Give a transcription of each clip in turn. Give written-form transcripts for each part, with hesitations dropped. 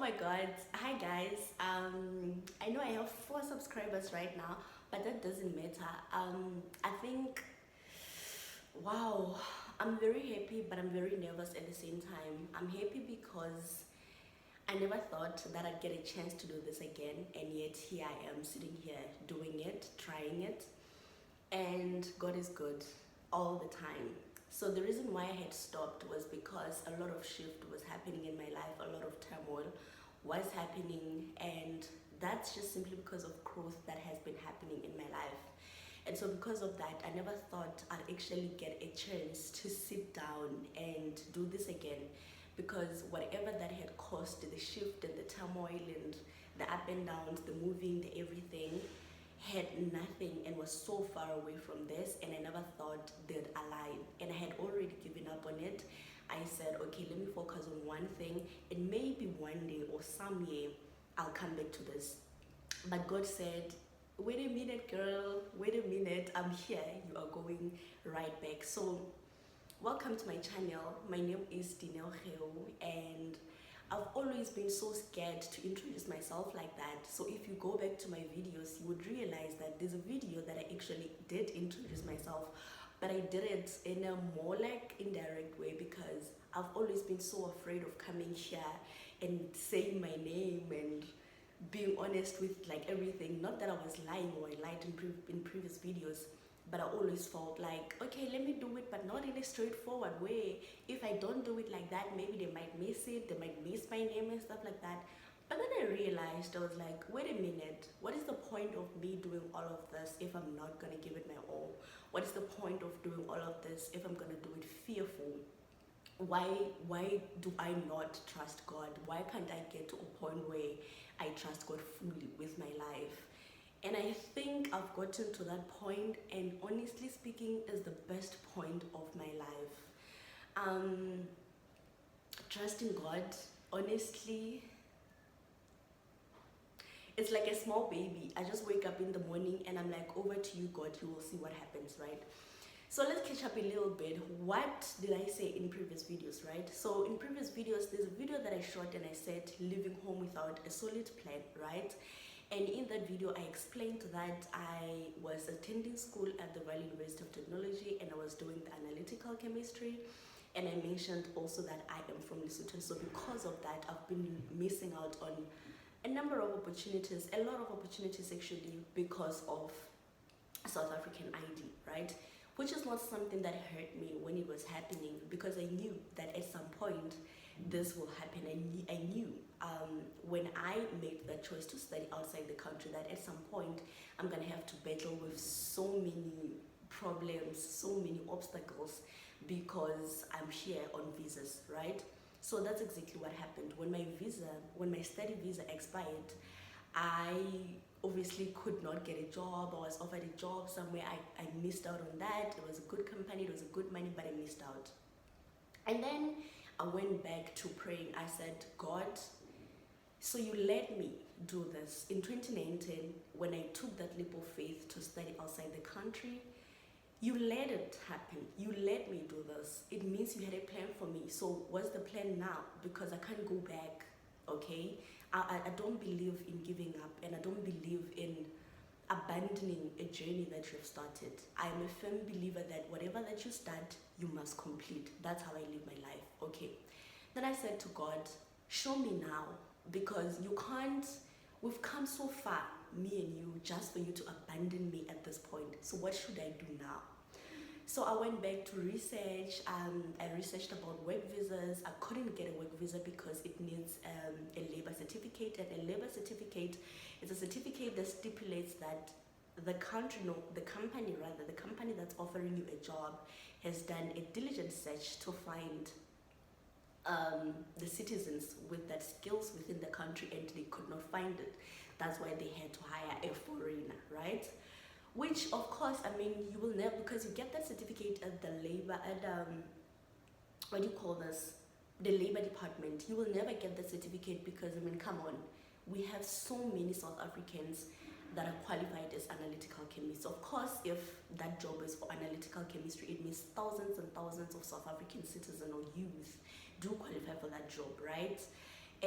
my god. Hi guys. I know I have 4 subscribers right now, but that doesn't matter. I think wow, I'm very happy, but I'm very nervous at the same time. I'm happy because I never thought that I'd get a chance to do this again, and yet here I am sitting here doing it, trying it, and God is good all the time. So the reason why I had stopped was because a lot of shift was happening in my life, a lot of turmoil was happening, and that's just simply because of growth that has been happening in my life. And so because of that, I never thought I'd actually get a chance to sit down and do this again, because whatever that had caused the shift and the turmoil and the up and downs, the moving, the everything, had nothing and was so far away from this, and I never thought they'd align, and I had already given up on it. I said, okay, let me focus on one thing, and maybe one day or some year I'll come back to this. But God said, wait a minute, girl, wait a minute, I'm here, you are going right back. So welcome to my channel. My name is Dineo Geo, and I've always been so scared to introduce myself like that. So if you go back to my videos, you would realize that there's a video that I actually did introduce myself, but I did it in a more like indirect way, because I've always been so afraid of coming here and saying my name and being honest with like everything. Not that I was lying or I lied in previous videos, but I always felt like, okay, let me do it, but not in a straightforward way. If I don't do it like that, maybe they might miss it, they might miss my name and stuff like that. But then I realized, I was like, wait a minute, what is the point of me doing all of this if I'm not gonna give it my all? What is the point of doing all of this if I'm gonna do it fearful? Why do I not trust God? Why can't I get to a point where I trust God fully with my life? And I think I've gotten to that point, and honestly speaking, is the best point of my life. Trusting God, honestly, it's like a small baby. I just wake up in the morning and I'm like, over to you, God, you will see what happens, right? So let's catch up a little bit. What did I say in previous videos, right? So in previous videos, there's a video that I shot and I said, leaving home without a solid plan, right? And in that video, I explained that I was attending school at the Valley University of Technology, and I was doing the analytical chemistry. And I mentioned also that I am from Lesotho. So because of that, I've been missing out on a number of opportunities, a lot of opportunities actually, because of South African ID, right? Which is not something that hurt me when it was happening, because I knew that at some point this will happen. I knew when I made that choice to study outside the country that at some point I'm gonna have to battle with so many problems, so many obstacles, because I'm here on visas, right? So that's exactly what happened. When my study visa expired, I obviously could not get a job. I was offered a job somewhere. I missed out on that. It was a good company, it was a good money, but I missed out. And then I went back to praying. I said, God, so you let me do this. In 2019, when I took that leap of faith to study outside the country, you let it happen. You let me do this. It means you had a plan for me. So what's the plan now? Because I can't go back, okay? I don't believe in giving up, and I don't believe in abandoning a journey that you've started. I am a firm believer that whatever that you start, you must complete. That's how I live my life, okay? Then I said to God, show me now, because you can't, we've come so far, me and you, just for you to abandon me at this point. So what should I do now? So I went back to research. I researched about work visas. I couldn't get a work visa because it needs a labor certificate, and a labor certificate is a certificate that stipulates that the company that's offering you a job has done a diligent search to find the citizens with that skills within the country, and they could not find it. That's why they had to hire a foreigner, right? Which of course, I mean, you will never, because you get that certificate at the labor, what do you call this, the labor department. You will never get the certificate, because I mean, come on, we have so many South Africans that are qualified as analytical chemists. Of course, if that job is for analytical chemistry, it means thousands and thousands of South African citizens or youth do qualify for that job, right?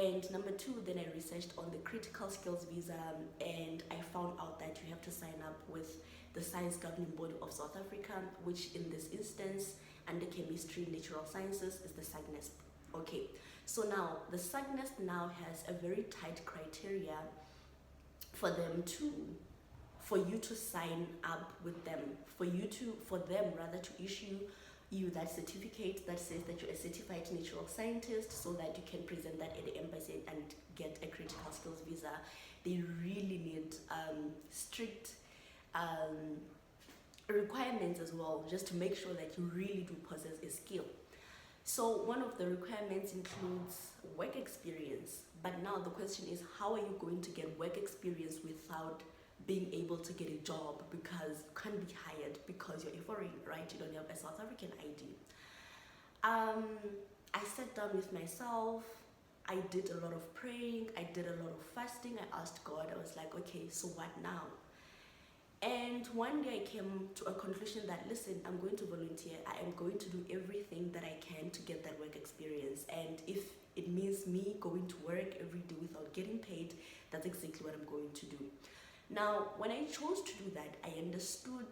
And number two, then I researched on the critical skills visa, and I found out that you have to sign up with the Science Governing Body of South Africa, which in this instance, under chemistry, natural sciences, is the SAGNASP. Okay, so now the SAGNASP now has a very tight criteria for you to sign up with them, for them rather to issue you that certificate that says that you're a certified natural scientist, so that you can present that at the embassy and get a critical skills visa. They really need strict requirements as well, just to make sure that you really do possess a skill. So one of the requirements includes work experience, but now the question is, how are you going to get work experience without being able to get a job, because you can't be hired because you're a foreign, right? You don't have a South African ID. I sat down with myself, I did a lot of praying, I did a lot of fasting, I asked God, I was like, okay, so what now? And one day I came to a conclusion that, listen, I'm going to volunteer. I am going to do everything that I can to get that work experience. And if it means me going to work every day without getting paid, that's exactly what I'm going to do. Now, when I chose to do that, I understood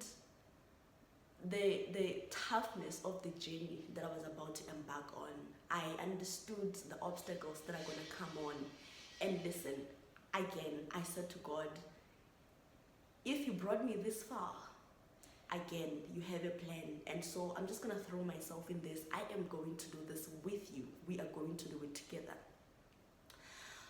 the toughness of the journey that I was about to embark on. I understood the obstacles that are going to come on. And listen, again, I said to God, if you brought me this far, again, you have a plan. And so I'm just going to throw myself in this. I am going to do this with you. We are going to do it together.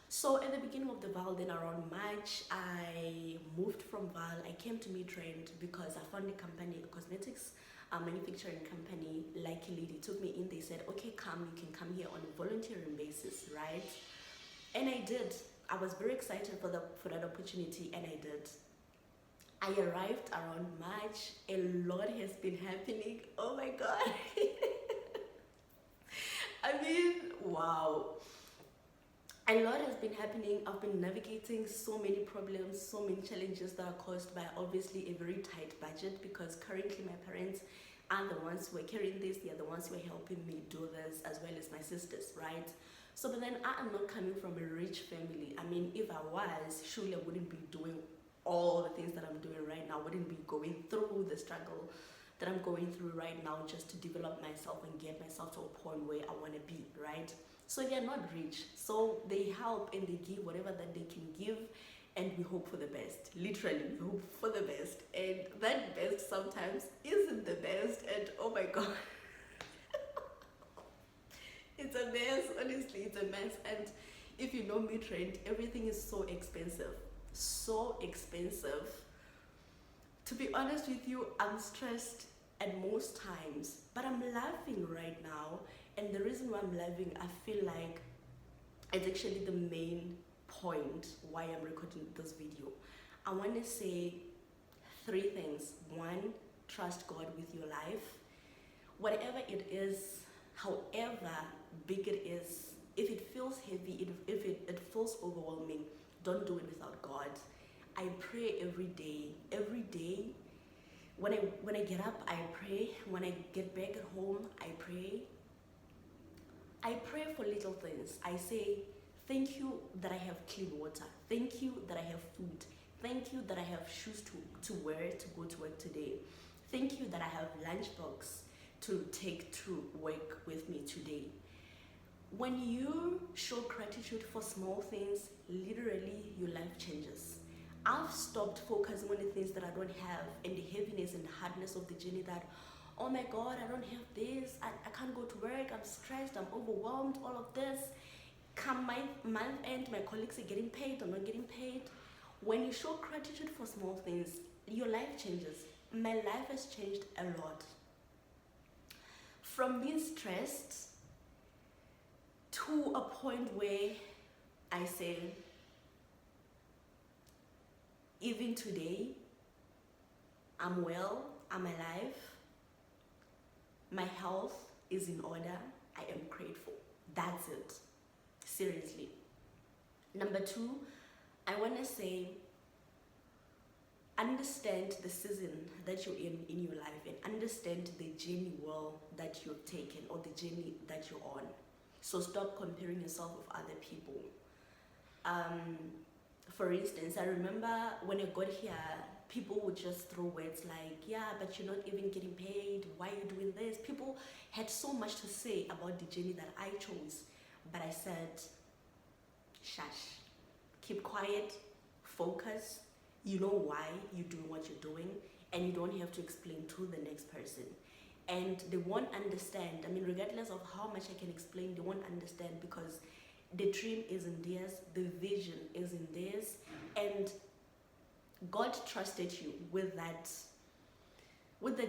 So at the beginning of the Vaal, then around March, I moved from Vaal. I came to Midrand because I found a company, a cosmetics manufacturing company. Luckily, they took me in. They said, okay, come, you can come here on a volunteering basis, right? And I did. I was very excited for that opportunity, and I did. I arrived around March. A lot has been happening. Oh my God. I mean, wow. A lot has been happening. I've been navigating so many problems, so many challenges that are caused by obviously a very tight budget, because currently my parents are the ones who are carrying this. They are the ones who are helping me do this, as well as my sisters, right? So, but then I am not coming from a rich family. I mean, if I was, surely I wouldn't be doing all the things that I'm doing right now. I wouldn't be going through the struggle that I'm going through right now just to develop myself and get myself to a point where I want to be, right? So they are not rich, so they help and they give whatever that they can give, and we hope for the best. Literally, we hope for the best, and that best sometimes isn't the best, and oh my God. It's a mess, honestly, it's a mess. And if you know Midrand, everything is so expensive, so expensive. To be honest with you, I'm stressed at most times, but I'm laughing right now. And the reason why I'm laughing, I feel like it's actually the main point why I'm recording this video. I want to say 3 things. 1, trust God with your life. Whatever it is, however big it is, if it feels heavy, if it feels overwhelming, don't do it without God. I pray every day. Every day, when I get up, I pray. When I get back at home, I pray. I pray for little things. I say, thank you that I have clean water. Thank you that I have food. Thank you that I have shoes to wear to go to work today. Thank you that I have lunchbox to take to work with me today. When you show gratitude for small things, literally your life changes. I've stopped focusing on the things that I don't have, and the heaviness and the hardness of the journey that, oh my God, I don't have this, I can't go to work, I'm stressed, I'm overwhelmed, all of this. Come my month end, my colleagues are getting paid, I'm not getting paid. When you show gratitude for small things, your life changes. My life has changed a lot. From being stressed to a point where I say, even today, I'm well, I'm alive, my health is in order, I am grateful. That's it. Seriously. Number 2, I want to say, understand the season that you're in your life, and understand the journey well that you've taken, or the journey that you're on. So stop comparing yourself with other people. For instance, I remember when I got here, people would just throw words like, yeah, but you're not even getting paid, why are you doing this? People had so much to say about the journey that I chose, but I said, shush, keep quiet, focus. You know why you're doing what you're doing, and you don't have to explain to the next person. And they won't understand. I mean, regardless of how much I can explain, they won't understand, because the dream is in theirs, the vision is in theirs, and God trusted you with that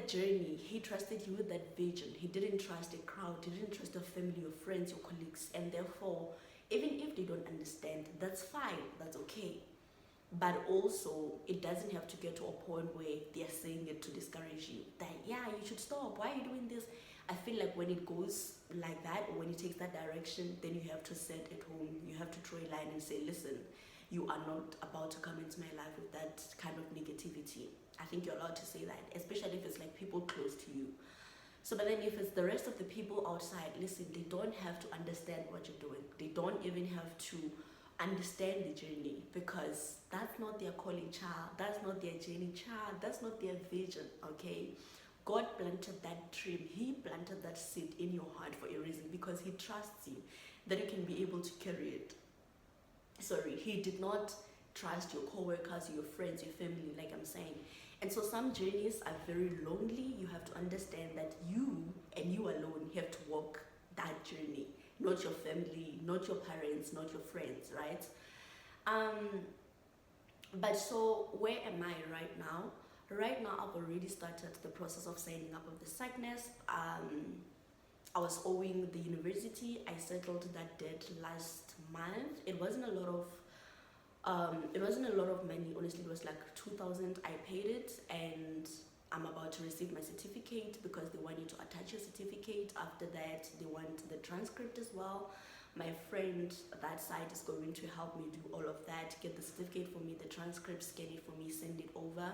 journey. He trusted you with that vision. He didn't trust a crowd, he didn't trust your family, your friends, your colleagues, and therefore, even if they don't understand, that's fine, that's okay. But also, it doesn't have to get to a point where they're saying it to discourage you, that yeah, you should stop, why are you doing this? I feel like when it goes like that, or when it takes that direction, then you have to set at home, you have to draw a line and say, listen, you are not about to come into my life with that kind of negativity. I think you're allowed to say that, especially if it's like people close to you. So, but then if it's the rest of the people outside, listen, they don't have to understand what you're doing. They don't even have to understand the journey, because that's not their calling child, that's not their journey child, that's not their vision, okay? God planted that dream, he planted that seed in your heart for a reason, because he trusts you that you can be able to carry it. Sorry, he did not trust your co-workers, your friends, your family, like I'm saying. And so some journeys are very lonely. You have to understand that you and you alone have to walk that journey, not your family, not your parents, not your friends, right? But so where am I right now? Right now, I've already started the process of signing up of the SACNAS. I was owing the university. I settled that debt last month. It wasn't a lot of money. Honestly, it was like 2,000. I paid it, and I'm about to receive my certificate, because they want you to attach your certificate. After that, they want the transcript as well. My friend, that side, is going to help me do all of that, get the certificate for me, the transcript, scan it for me, send it over.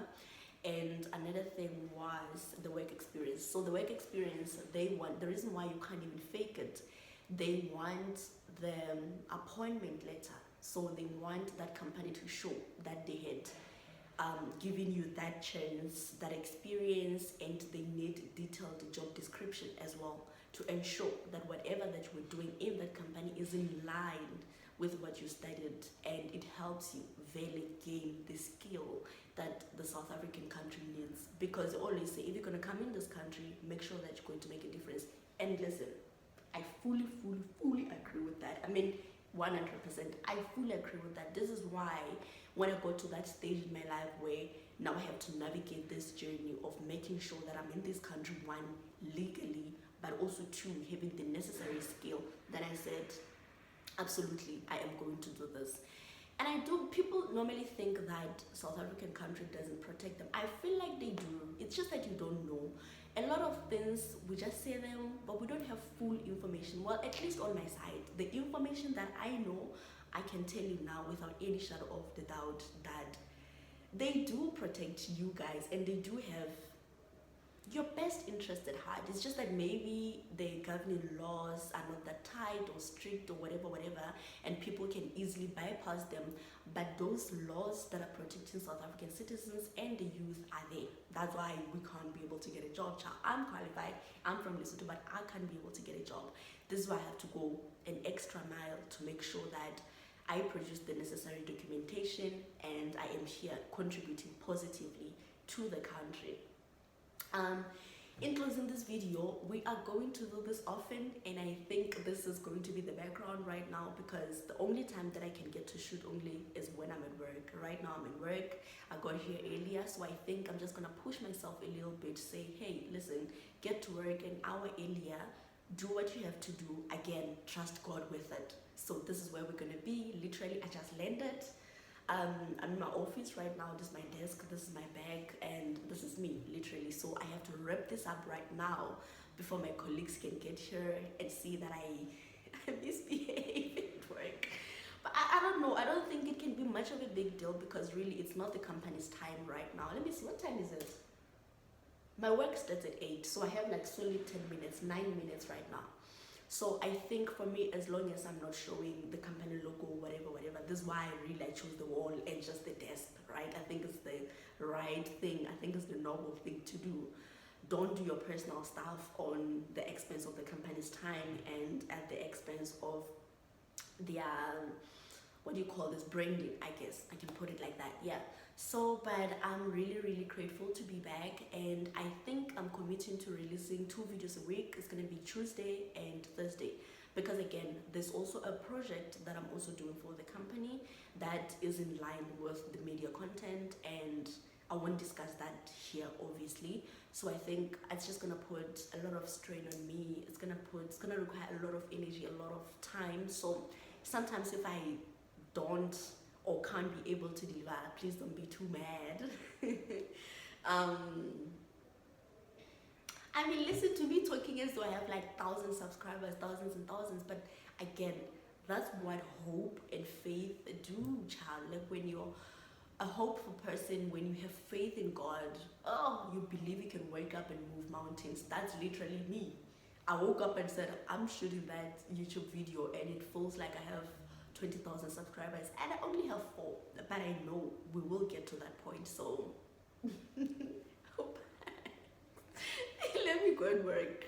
And another thing was the work experience. So the work experience, they want, the reason why you can't even fake it, they want the appointment letter. So they want that company to show that they had given you that chance, that experience, and they need detailed job description as well, to ensure that whatever that you were doing in that company is in line with what you studied, and it helps you really gain the skill that the South African country needs. Because they always say, if you're going to come in this country, make sure that you're going to make a difference. And listen, I fully agree with that. I mean, 100%, I fully agree with that. This is why when I got to that stage in my life where now I have to navigate this journey of making sure that I'm in this country, one, legally, but also two, having the necessary skill, that I said, absolutely, I am going to do this. And I do, people normally think that South African country doesn't protect them. I feel like they do. It's just that you don't know. A lot of things, we just say them, but we don't have full information. Well, at least on my side, the information that I know, I can tell you now without any shadow of the doubt that they do protect you guys, and they do have your best interest at heart. It's just that maybe the governing laws are not that tight or strict or whatever, and people can easily bypass them. But those laws that are protecting South African citizens and the youth are there. That's why we can't be able to get a job. Child, I'm qualified, I'm from Lesotho, but I can't be able to get a job. This is why I have to go an extra mile to make sure that I produce the necessary documentation, and I am here contributing positively to the country. In closing this video, we are going to do this often, and I think this is going to be the background right now, because the only time that I can get to shoot only is when I'm at work. Right now I'm at work. I got here earlier, so I think I'm just gonna push myself a little bit, say, hey, listen, get to work an hour earlier, do what you have to do. Again, trust God with it. So this is where we're gonna be. Literally, I just landed. I'm in my office right now. This is my desk, this is my bag, and this is me, literally. So I have to wrap this up right now before my colleagues can get here and see that I misbehave at work. But I don't know, I don't think it can be much of a big deal, because really it's not the company's time right now. Let me see, what time is it? My work starts at 8, so I have like solid 10 minutes, 9 minutes right now. So I think for me, as long as I'm not showing the company logo, whatever, this is why I really chose the wall and just the desk, right? I think it's the right thing. I think it's the noble thing to do. Don't do your personal stuff on the expense of the company's time and at the expense of their, what do you call this, branding, I guess I can put it like that. Yeah. So but I'm really grateful to be back, and I think I'm committing to releasing 2 videos a week. It's gonna be Tuesday and Thursday, because again, there's also a project that I'm also doing for the company that is in line with the media content, and I won't discuss that here obviously. So I think it's just gonna put a lot of strain on me. It's gonna require a lot of energy, a lot of time. So sometimes if I don't or can't be able to deliver, please don't be too mad. I mean, listen to me talking as though I have like 1,000 subscribers, thousands and thousands, but again, that's what hope and faith do, child. Like when you're a hopeful person, when you have faith in God, oh, you believe you can wake up and move mountains. That's literally me. I woke up and said, I'm shooting that YouTube video and it feels like I have 20,000 subscribers and I only have 4, but I know we will get to that point. So let me go and work.